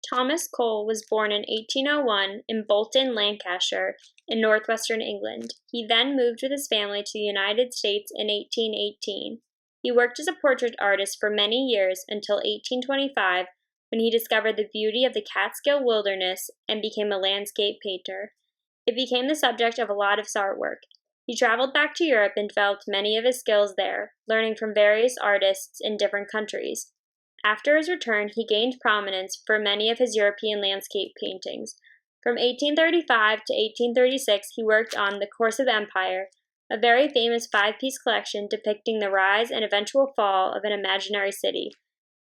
Thomas Cole was born in 1801 in Bolton, Lancashire, in northwestern England. He then moved with his family to the United States in 1818. He worked as a portrait artist for many years until 1825, when he discovered the beauty of the Catskill wilderness and became a landscape painter. It became the subject of a lot of his artwork. He traveled back to Europe and developed many of his skills there, learning from various artists in different countries. After his return, he gained prominence for many of his European landscape paintings. From 1835 to 1836, he worked on The Course of Empire, a very famous five-piece collection depicting the rise and eventual fall of an imaginary city.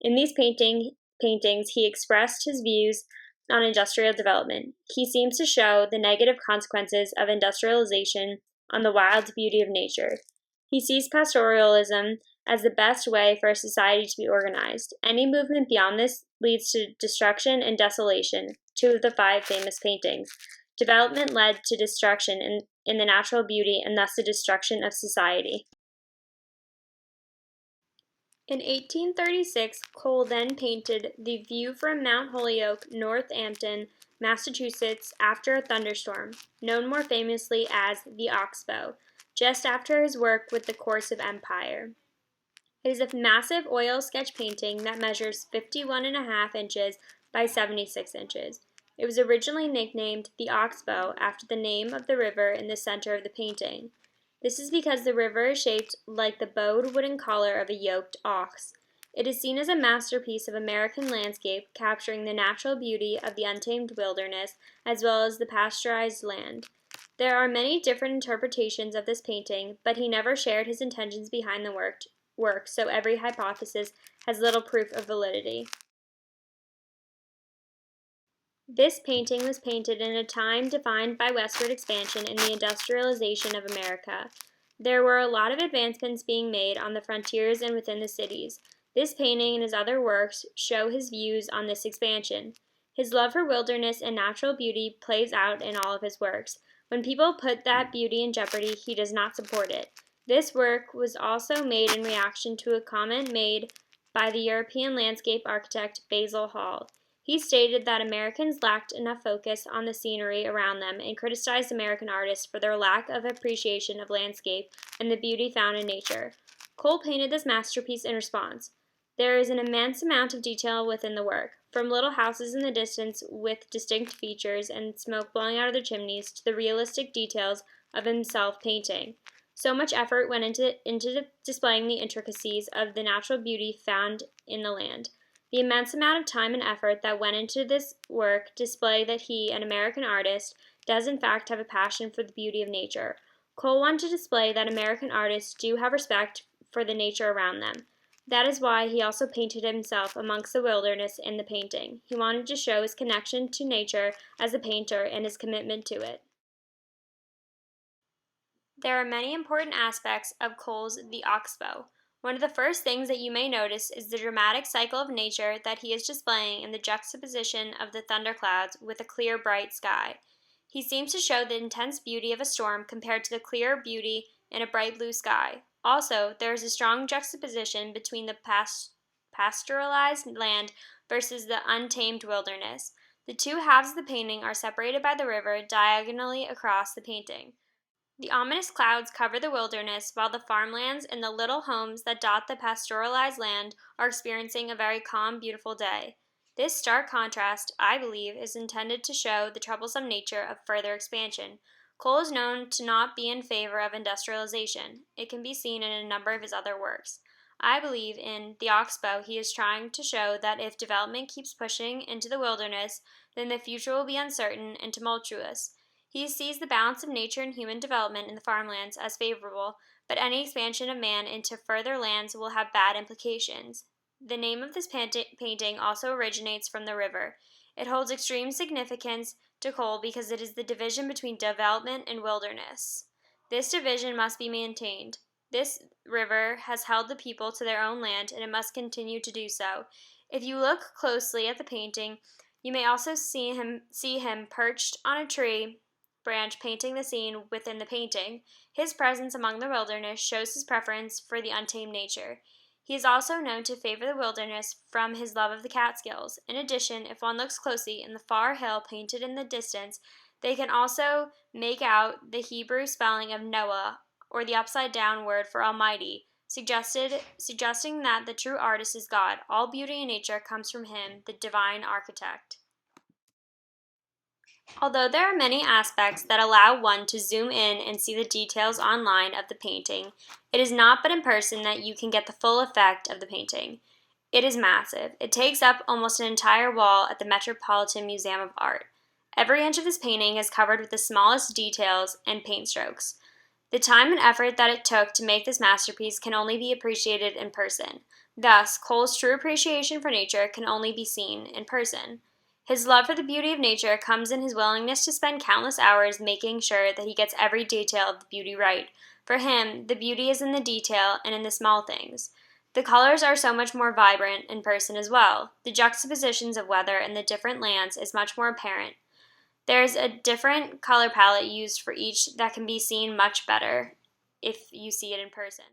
In these paintings, he expressed his views on industrial development. He seems to show the negative consequences of industrialization on the wild beauty of nature. He sees pastoralism as the best way for a society to be organized. Any movement beyond this leads to destruction and desolation, two of the five famous paintings. Development led to destruction in the natural beauty and thus the destruction of society. In 1836, Cole then painted the view from Mount Holyoke, Northampton, Massachusetts, after a thunderstorm, known more famously as the Oxbow, just after his work with The Course of Empire. It is a massive oil sketch painting that measures 51.5 inches by 76 inches. It was originally nicknamed the Oxbow after the name of the river in the center of the painting. This is because the river is shaped like the bowed wooden collar of a yoked ox. It is seen as a masterpiece of American landscape, capturing the natural beauty of the untamed wilderness as well as the pasteurized land. There are many different interpretations of this painting, but he never shared his intentions behind the work, so every hypothesis has little proof of validity. This painting was painted in a time defined by westward expansion and the industrialization of America. There were a lot of advancements being made on the frontiers and within the cities. This painting and his other works show his views on this expansion. His love for wilderness and natural beauty plays out in all of his works. When people put that beauty in jeopardy, he does not support it. This work was also made in reaction to a comment made by the European landscape architect Basil Hall. He stated that Americans lacked enough focus on the scenery around them and criticized American artists for their lack of appreciation of landscape and the beauty found in nature. Cole painted this masterpiece in response. There is an immense amount of detail within the work, from little houses in the distance with distinct features and smoke blowing out of their chimneys to the realistic details of himself painting. So much effort went into displaying the intricacies of the natural beauty found in the land. The immense amount of time and effort that went into this work display that he, an American artist, does in fact have a passion for the beauty of nature. Cole wanted to display that American artists do have respect for the nature around them. That is why he also painted himself amongst the wilderness in the painting. He wanted to show his connection to nature as a painter and his commitment to it. There are many important aspects of Cole's The Oxbow. One of the first things that you may notice is the dramatic cycle of nature that he is displaying in the juxtaposition of the thunderclouds with a clear, bright sky. He seems to show the intense beauty of a storm compared to the clear beauty in a bright blue sky. Also, there is a strong juxtaposition between the pastoralized land versus the untamed wilderness. The two halves of the painting are separated by the river diagonally across the painting. The ominous clouds cover the wilderness, while the farmlands and the little homes that dot the pastoralized land are experiencing a very calm, beautiful day. This stark contrast, I believe, is intended to show the troublesome nature of further expansion. Cole is known to not be in favor of industrialization. It can be seen in a number of his other works. I believe in The Oxbow he is trying to show that if development keeps pushing into the wilderness, then the future will be uncertain and tumultuous. He sees the balance of nature and human development in the farmlands as favorable, but any expansion of man into further lands will have bad implications. The name of this painting also originates from the river. It holds extreme significance to Cole because it is the division between development and wilderness. This division must be maintained. This river has held the people to their own land, and it must continue to do so. If you look closely at the painting, you may also see him perched on a tree branch painting the scene within the painting. His presence among the wilderness shows his preference for the untamed nature. He is also known to favor the wilderness from his love of the Catskills. In addition, if one looks closely in the far hill painted in the distance, they can also make out the Hebrew spelling of Noah, or the upside down word for Almighty, suggesting that the true artist is God. All beauty in nature comes from him, the divine architect. Although there are many aspects that allow one to zoom in and see the details online of the painting, it is not but in person that you can get the full effect of the painting. It is massive. It takes up almost an entire wall at the Metropolitan Museum of Art. Every inch of this painting is covered with the smallest details and paint strokes. The time and effort that it took to make this masterpiece can only be appreciated in person. Thus, Cole's true appreciation for nature can only be seen in person. His love for the beauty of nature comes in his willingness to spend countless hours making sure that he gets every detail of the beauty right. For him, the beauty is in the detail and in the small things. The colors are so much more vibrant in person as well. The juxtapositions of weather in the different lands is much more apparent. There's a different color palette used for each that can be seen much better if you see it in person.